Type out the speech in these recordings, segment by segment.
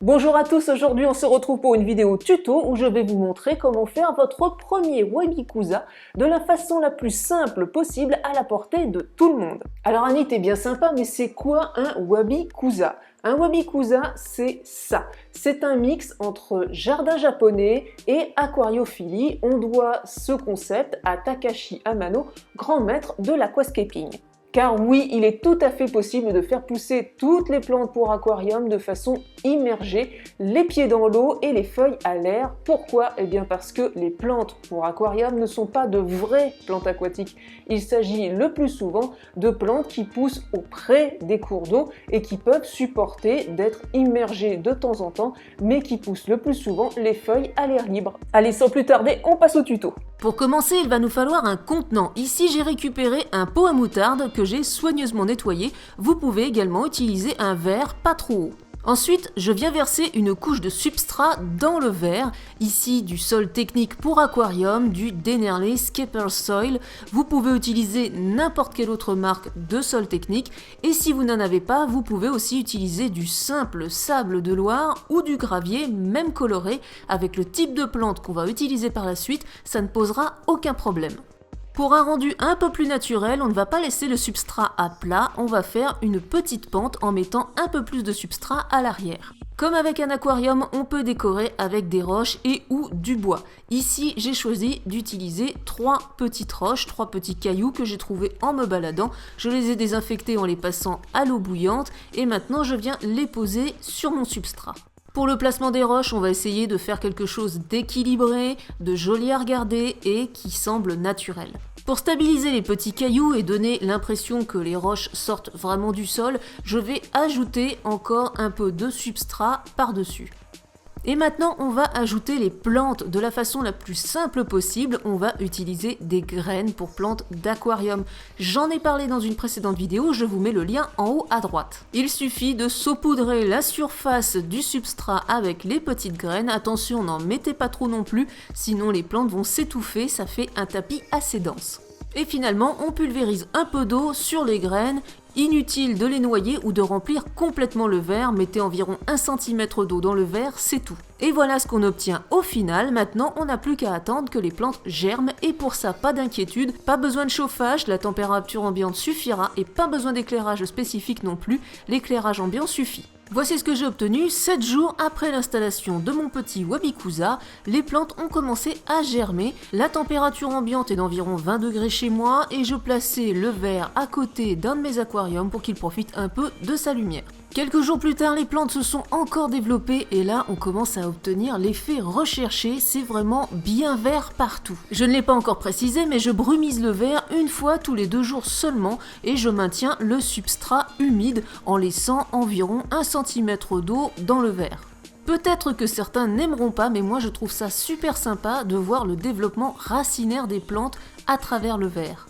Bonjour à tous, aujourd'hui on se retrouve pour une vidéo tuto où je vais vous montrer comment faire votre premier Wabikusa de la façon la plus simple possible à la portée de tout le monde. Alors Annie, t'es bien sympa, mais c'est quoi un Wabikusa? Un Wabikusa, c'est ça. C'est un mix entre jardin japonais et aquariophilie. On doit ce concept à Takashi Amano, grand maître de l'aquascaping. Car oui, il est tout à fait possible de faire pousser toutes les plantes pour aquarium de façon immergée, les pieds dans l'eau et les feuilles à l'air. Pourquoi? Eh bien parce que les plantes pour aquarium ne sont pas de vraies plantes aquatiques. Il s'agit le plus souvent de plantes qui poussent auprès des cours d'eau et qui peuvent supporter d'être immergées de temps en temps, mais qui poussent le plus souvent les feuilles à l'air libre. Allez, sans plus tarder, on passe au tuto. Pour commencer, il va nous falloir un contenant. Ici, j'ai récupéré un pot à moutarde que j'ai soigneusement nettoyé. Vous pouvez également utiliser un verre pas trop haut. Ensuite, je viens verser une couche de substrat dans le verre. Ici, du sol technique pour aquarium, du Dennerle Skipper Soil. Vous pouvez utiliser n'importe quelle autre marque de sol technique. Et si vous n'en avez pas, vous pouvez aussi utiliser du simple sable de Loire ou du gravier, même coloré. Avec le type de plante qu'on va utiliser par la suite, ça ne posera aucun problème. Pour un rendu un peu plus naturel, on ne va pas laisser le substrat à plat, on va faire une petite pente en mettant un peu plus de substrat à l'arrière. Comme avec un aquarium, on peut décorer avec des roches et ou du bois. Ici, j'ai choisi d'utiliser 3 petites roches, 3 petits cailloux que j'ai trouvés en me baladant. Je les ai désinfectés en les passant à l'eau bouillante et maintenant je viens les poser sur mon substrat. Pour le placement des roches, on va essayer de faire quelque chose d'équilibré, de joli à regarder et qui semble naturel. Pour stabiliser les petits cailloux et donner l'impression que les roches sortent vraiment du sol, je vais ajouter encore un peu de substrat par-dessus. Et maintenant, on va ajouter les plantes de la façon la plus simple possible. On va utiliser des graines pour plantes d'aquarium. J'en ai parlé dans une précédente vidéo, je vous mets le lien en haut à droite. Il suffit de saupoudrer la surface du substrat avec les petites graines. Attention, n'en mettez pas trop non plus, sinon les plantes vont s'étouffer, ça fait un tapis assez dense. Et finalement, on pulvérise un peu d'eau sur les graines. Inutile de les noyer ou de remplir complètement le verre, mettez environ 1 cm d'eau dans le verre, c'est tout. Et voilà ce qu'on obtient au final. Maintenant, on n'a plus qu'à attendre que les plantes germent et pour ça, pas d'inquiétude, pas besoin de chauffage, la température ambiante suffira et pas besoin d'éclairage spécifique non plus, l'éclairage ambiant suffit. Voici ce que j'ai obtenu 7 jours après l'installation de mon petit Wabikusa. Les plantes ont commencé à germer. La température ambiante est d'environ 20 degrés chez moi et je plaçais le verre à côté d'un de mes aquariums pour qu'il profite un peu de sa lumière. Quelques jours plus tard, les plantes se sont encore développées et là, on commence à obtenir l'effet recherché, c'est vraiment bien vert partout. Je ne l'ai pas encore précisé, mais je brumise le verre une fois tous les 2 jours seulement et je maintiens le substrat humide en laissant environ 1 cm d'eau dans le verre. Peut-être que certains n'aimeront pas, mais moi je trouve ça super sympa de voir le développement racinaire des plantes à travers le verre.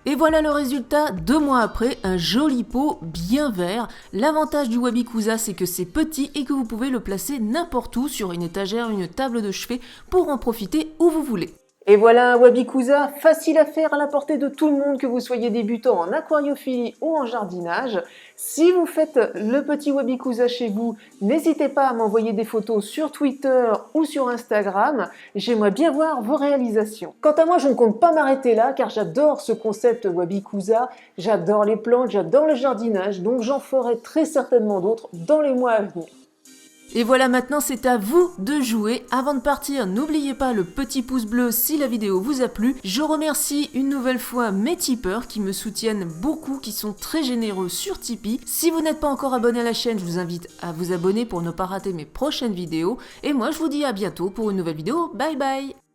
Et voilà le résultat, 2 mois après, un joli pot bien vert. L'avantage du Wabikusa, c'est que c'est petit et que vous pouvez le placer n'importe où, sur une étagère, une table de chevet, pour en profiter où vous voulez. Et voilà un Wabikusa facile à faire, à la portée de tout le monde, que vous soyez débutant en aquariophilie ou en jardinage. Si vous faites le petit Wabikusa chez vous, n'hésitez pas à m'envoyer des photos sur Twitter ou sur Instagram. J'aimerais bien voir vos réalisations. Quant à moi, je ne compte pas m'arrêter là car j'adore ce concept Wabikusa. J'adore les plantes, j'adore le jardinage, donc j'en ferai très certainement d'autres dans les mois à venir. Et voilà, maintenant c'est à vous de jouer. Avant de partir, n'oubliez pas le petit pouce bleu si la vidéo vous a plu. Je remercie une nouvelle fois mes tipeurs qui me soutiennent beaucoup, qui sont très généreux sur Tipeee. Si vous n'êtes pas encore abonné à la chaîne, je vous invite à vous abonner pour ne pas rater mes prochaines vidéos. Et moi je vous dis à bientôt pour une nouvelle vidéo. Bye bye!